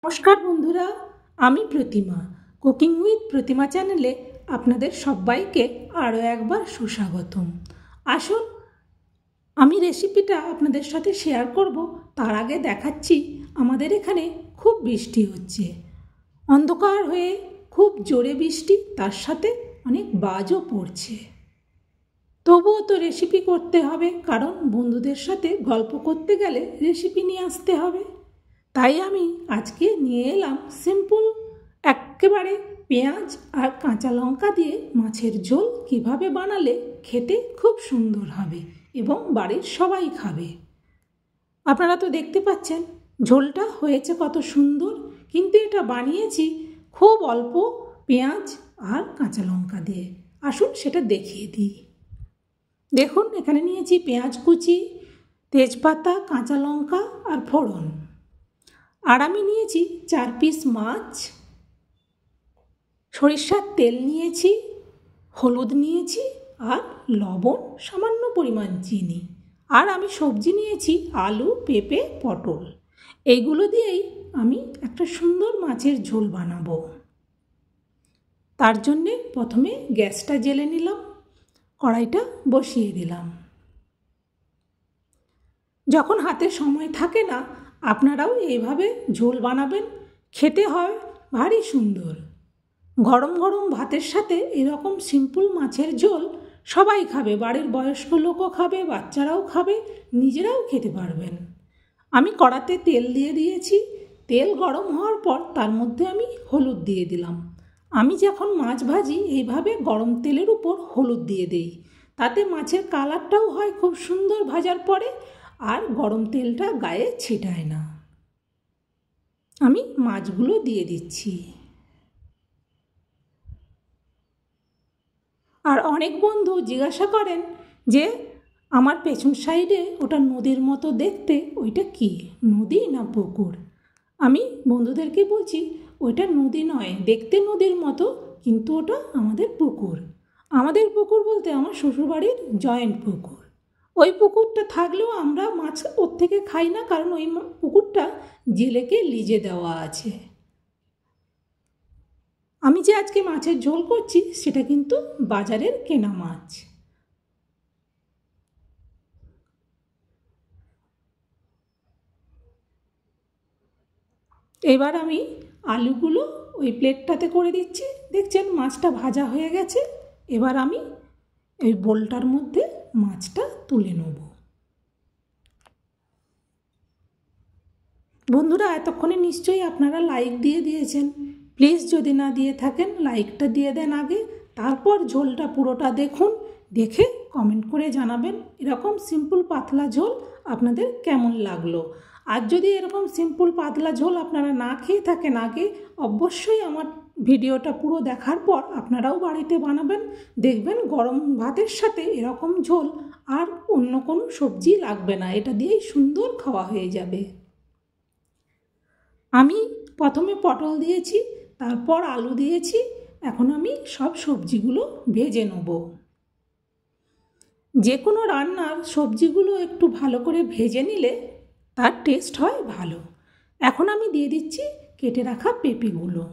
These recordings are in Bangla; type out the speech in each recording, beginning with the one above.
নমস্কার বন্ধুরা, আমি প্রতিমা। কুকিং উইথ প্রতিমা চ্যানেলে আপনাদের সবাইকে আরও একবার সুস্বাগতম। আসুন আমি রেসিপিটা আপনাদের সাথে শেয়ার করব। তার আগে দেখাচ্ছি আমাদের এখানে খুব বৃষ্টি হচ্ছে, অন্ধকার হয়ে খুব জোরে বৃষ্টি, তার সাথে অনেক বাজও পড়ছে। তবুও তো রেসিপি করতে হবে, কারণ বন্ধুদের সাথে গল্প করতে গেলে রেসিপি নিয়ে আসতে হবে। তাই আমি আজকে নিয়ে এলাম সিম্পল একেবারে পেঁয়াজ আর কাঁচা লঙ্কা দিয়ে মাছের ঝোল কিভাবে বানালে খেতে খুব সুন্দর হবে এবং বাড়ির সবাই খাবে। আপনারা তো দেখতে পাচ্ছেন ঝোলটা হয়েছে কত সুন্দর, কিন্তু এটা বানিয়েছি খুব অল্প পেঁয়াজ আর কাঁচা লঙ্কা দিয়ে। আসুন সেটা দেখিয়ে দিই। দেখুন, এখানে নিয়েছি পেঁয়াজ কুচি, তেজপাতা, কাঁচা লঙ্কা আর ফোড়ন। আর আমি নিয়েছি 4 পিস মাছ, সরিষার তেল নিয়েছি, হলুদ নিয়েছি আর লবণ, সামান্য পরিমাণ চিনি। আর আমি সবজি নিয়েছি আলু, পেঁপে, পটল। এইগুলো দিয়েই আমি একটা সুন্দর মাছের ঝোল বানাবো। তার জন্যে প্রথমে গ্যাসটা জ্বেলে নিলাম, কড়াইটা বসিয়ে দিলাম। যখন হাতে সময় থাকে না, আপনারাও এইভাবে ঝোল বানাবেন, খেতে হয় ভারী সুন্দর। গরম গরম ভাতের সাথে এরকম সিম্পল মাছের ঝোল সবাই খাবে, বাড়ির বয়স্ক লোকও খাবে, বাচ্চারাও খাবে, নিজেরাও খেতে পারবেন। আমি কড়াতে তেল দিয়ে দিয়েছি। তেল গরম হওয়ার পর তার মধ্যে আমি হলুদ দিয়ে দিলাম। আমি যখন মাছ ভাজি এইভাবে গরম তেলের উপর হলুদ দিয়ে দিই, তাতে মাছের কালারটাও হয় খুব সুন্দর ভাজার পরে, আর গরম তেলটা গায়ে ছিটায় না। আমি মাছগুলো দিয়ে দিচ্ছি। আর অনেক বন্ধু জিজ্ঞাসা করেন যে আমার পেছন সাইডে ওটা নদীর মতো দেখতে, ওইটা কি নদী না পুকুর? আমি বন্ধুদেরকে বলছি ওইটা নদী নয়, দেখতে নদীর মতো, কিন্তু ওটা আমাদের পুকুর। আমাদের পুকুর বলতে আমার শ্বশুরবাড়ির জয়েন্ট পুকুর। ওই পুকুরটা থাকলেও আমরা মাছ ওর থেকে খাই না, কারণ ওই পুকুরটা জেলেকে লিজে দেওয়া আছে। আমি যে আজকে মাছের ঝোল করছি সেটা কিন্তু বাজারের কেনা মাছ। এবার আমি আলুগুলো ওই প্লেটটাতে করে দিচ্ছি। দেখছেন মাছটা ভাজা হয়ে গেছে। এবার আমি এই বোলটার মধ্যে মাছটা তুলে নেব। বন্ধুরা, এতক্ষণে নিশ্চয়ই আপনারা লাইক দিয়ে দিয়েছেন। প্লিজ যদি না দিয়ে থাকেন লাইকটা দিয়ে দেন আগে, তারপর ঝোলটা পুরোটা দেখুন, দেখে কমেন্ট করে জানাবেন এরকম সিম্পল পাতলা ঝোল আপনাদের কেমন লাগলো। আর যদি এরকম সিম্পল পাতলা ঝোল আপনারা না খেয়ে থাকেন আগে, অবশ্যই আমার ভিডিওটা পুরো দেখার পর আপনারাও বাড়িতে বানাবেন। দেখবেন গরম ভাতের সাথে এরকম ঝোল আর অন্য কোনো সবজি লাগবে না, এটা দিয়েই সুন্দর খাওয়া হয়ে যাবে। আমি প্রথমে পটল দিয়েছি, তারপর আলু দিয়েছি। এখন আমি সব সবজিগুলো ভেজে নেব। যে কোনো রান্নার সবজিগুলো একটু ভালো করে ভেজে নিলে তার টেস্ট হয় ভালো। এখন আমি দিয়ে দিচ্ছি কেটে রাখা পেঁপেগুলো।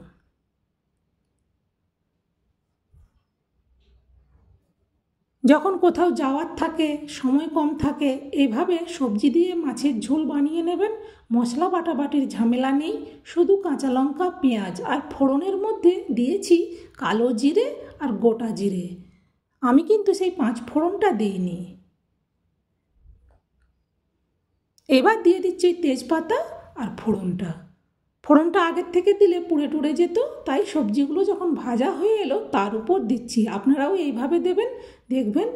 যখন কোথাও যাওয়ার থাকে, সময় কম থাকে, এভাবে সবজি দিয়ে মাছের ঝোল বানিয়ে নেবেন। মশলা বাটাবাটির ঝামেলা নেই, শুধু কাঁচা লঙ্কা, পেঁয়াজ আর ফোড়নের মধ্যে দিয়েছি কালো জিরে আর গোটা জিরে। আমি কিন্তু সেই 5 ফোড়নটা দিইনি। এবার দিয়ে দিচ্ছি তেজপাতা আর ফোড়নটা। ফোড়নটা আগের থেকে দিলে পুড়ে টুড়ে যেত, তাই সবজিগুলো যখন ভাজা হয়ে এলো তার উপর দিচ্ছি। আপনারাও এইভাবে দেবেন, দেখবেন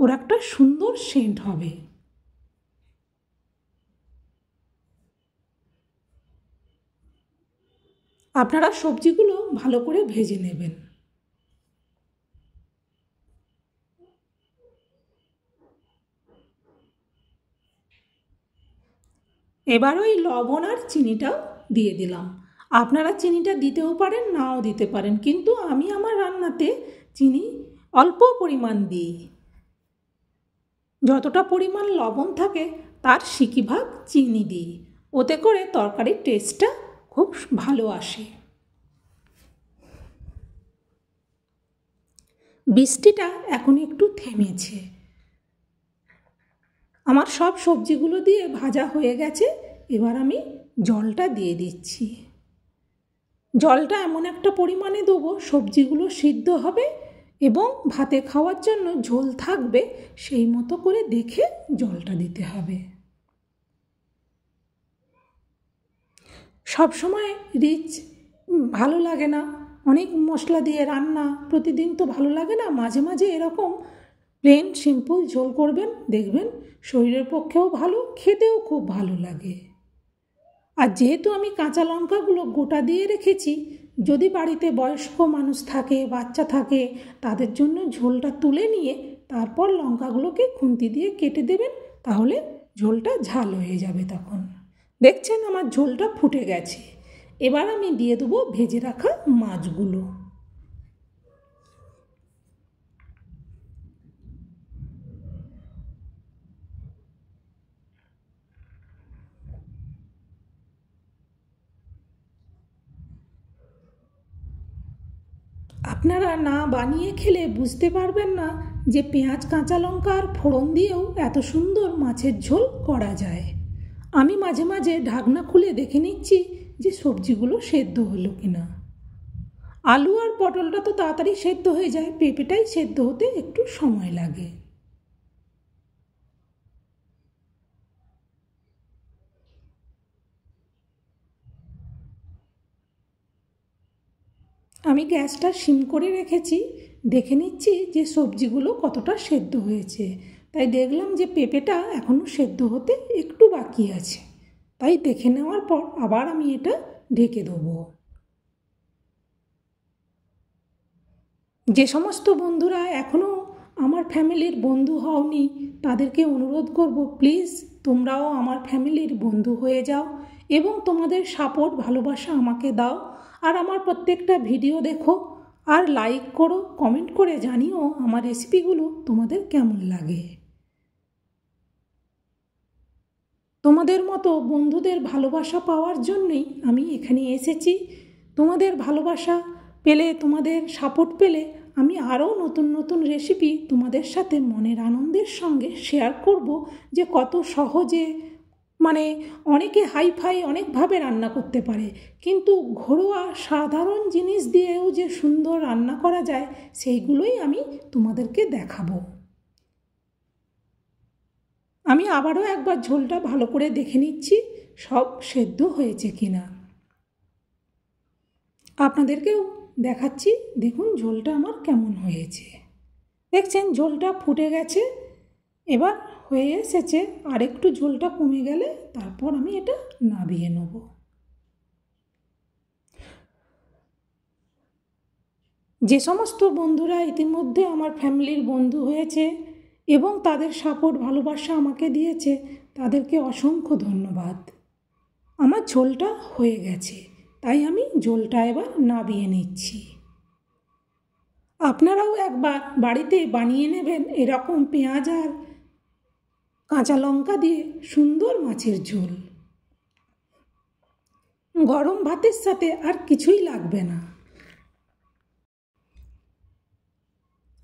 ওর একটা সুন্দর সেন্ট হবে। আপনারা সবজিগুলো ভালো করে ভেজে নেবেন। এবার ওই লবণ আর চিনিটাও দিয়ে দিলাম। আপনারা চিনিটা দিতেও পারেন, নাও দিতে পারেন, কিন্তু আমি আমার রান্নাতে চিনি অল্প পরিমাণ দিই। যতটা পরিমাণ লবণ থাকে তার 1/4 চিনি দিই, ওতে করে তরকারির টেস্টটা খুব ভালো আসে। বৃষ্টিটা এখন একটু থেমেছে। আমার সব সবজিগুলো দিয়ে ভাজা হয়ে গেছে। এবার আমি জলটা দিয়ে দিচ্ছি। জলটা এমন একটা পরিমাণে দেবো সবজিগুলো সিদ্ধ হবে এবং ভাতে খাওয়ার জন্য ঝোল থাকবে, সেই মতো করে দেখে জলটা দিতে হবে। সব সময় রিচ ভালো লাগে না, অনেক মশলা দিয়ে রান্না প্রতিদিন তো ভালো লাগে না। মাঝে মাঝে এরকম প্লেন সিম্পল ঝোল করবেন, দেখবেন শরীরের পক্ষেও ভালো, খেতেও খুব ভালো লাগে। আর যেহেতু আমি কাঁচা লঙ্কাগুলো গোটা দিয়ে রেখেছি, যদি বাড়িতে বয়স্ক মানুষ থাকে, বাচ্চা থাকে, তাদের জন্য ঝোলটা তুলে নিয়ে তারপর লঙ্কাগুলোকে খুন্তি দিয়ে কেটে দেবেন, তাহলে ঝোলটা ঝাল হয়ে যাবে। তখন দেখছেন আমার ঝোলটা ফুটে গেছে। এবার আমি দিয়ে দেবো ভেজে রাখা মাছগুলো। আপনারা না বানিয়ে খেলে বুঝতে পারবেন না যে পেঁয়াজ কাঁচা লঙ্কা আর ফোড়ন দিয়েও এত সুন্দর মাছের ঝোল করা যায়। আমি মাঝে মাঝে ঢাকনা খুলে দেখে নিচ্ছি যে সবজিগুলো সেদ্ধ হলো কিনা। আলু আর পটলটা তো তাড়াতাড়ি সেদ্ধ হয়ে যায়, পেঁপেটাই সেদ্ধ হতে একটু সময় লাগে। আমি গ্যাসটা সিম করে রেখেছি, দেখে নিচ্ছি যে সবজিগুলো কতটা সেদ্ধ হয়েছে। তাই দেখলাম যে পেঁপেটা এখনও সেদ্ধ হতে একটু বাকি আছে। তাই দেখে নেওয়ার পর আবার আমি এটা ঢেকে দেবো। যে সমস্ত বন্ধুরা এখনও আমার ফ্যামিলির বন্ধু হওনি, তাদেরকে অনুরোধ করব, প্লিজ তোমরাও আমার ফ্যামিলির বন্ধু হয়ে যাও এবং তোমাদের সাপোর্ট ভালোবাসা আমাকে দাও। আর আমার প্রত্যেকটা ভিডিও দেখো আর লাইক করো, কমেন্ট করে জানিও আমার রেসিপিগুলো তোমাদের কেমন লাগে। তোমাদের মতো বন্ধুদের ভালোবাসা পাওয়ার জন্যই আমি এখানে এসেছি। তোমাদের ভালোবাসা পেলে, তোমাদের সাপোর্ট পেলে আমি আরও নতুন নতুন রেসিপি তোমাদের সাথে মনের আনন্দের সঙ্গে শেয়ার করব, যে কত সহজে, মানে অনেকে হাইফাই অনেকভাবে রান্না করতে পারে, কিন্তু ঘরোয়া সাধারণ জিনিস দিয়েও যে সুন্দর রান্না করা যায়, সেইগুলোই আমি তোমাদেরকে দেখাবো। আমি আবারও একবার ঝোলটা ভালো করে দেখে নিচ্ছি সব সেদ্ধ হয়েছে কিনা। আপনাদেরকেও দেখাচ্ছি, দেখুন ঝোলটা আমার কেমন হয়েছে। দেখছেন ঝোলটা ফুটে গেছে, এবার হয়ে এসেছে। আর একটু ঝোলটা কমে গেলে তারপর আমি এটা নামিয়ে নেব। যে সমস্ত বন্ধুরা ইতিমধ্যে আমার ফ্যামিলির বন্ধু হয়েছে এবং তাদের সাপোর্ট ভালোবাসা আমাকে দিয়েছে, তাদেরকে অসংখ্য ধন্যবাদ। আমার ঝোলটা হয়ে গেছে, তাই আমি ঝোলটা এবার নামিয়ে নিচ্ছি। আপনারাও একবার বাড়িতে বানিয়ে নেবেন এরকম পেঁয়াজ আর কাঁচা লঙ্কা দিয়ে সুন্দর মাছের ঝোল। গরম ভাতের সাথে আর কিছুই লাগবে না।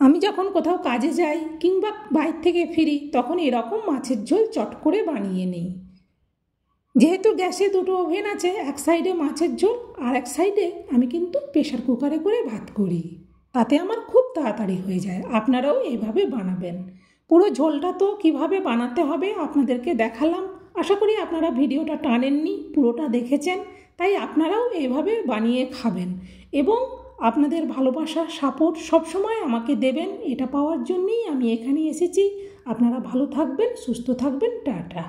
আমি যখন কোথাও কাজে যাই কিংবা বাইরে থেকে ফিরি, তখন এরকম মাছের ঝোল চট করে বানিয়ে নিই। যেহেতু গ্যাসে দুটো ওভেন আছে, এক সাইডে মাছের ঝোল আর এক সাইডে আমি কিন্তু প্রেশার কুকারে করে ভাত করি, তাতে আমার খুব তাড়াতাড়ি হয়ে যায়। আপনারাও এইভাবে বানাবেন। পুরো ঝোলটা তো কিভাবে বানাতে হবে আপনাদেরকে দেখালাম। আশা করি আপনারা ভিডিওটা টানেননি, পুরোটা দেখেছেন। তাই আপনারাও এইভাবে বানিয়ে খাবেন এবং আপনাদের ভালোবাসা সাপোর্ট সবসময় আমাকে দেবেন। এটা পাওয়ার জন্যই আমি এখানে এসেছি। আপনারা ভালো থাকবেন, সুস্থ থাকবেন। টাটা।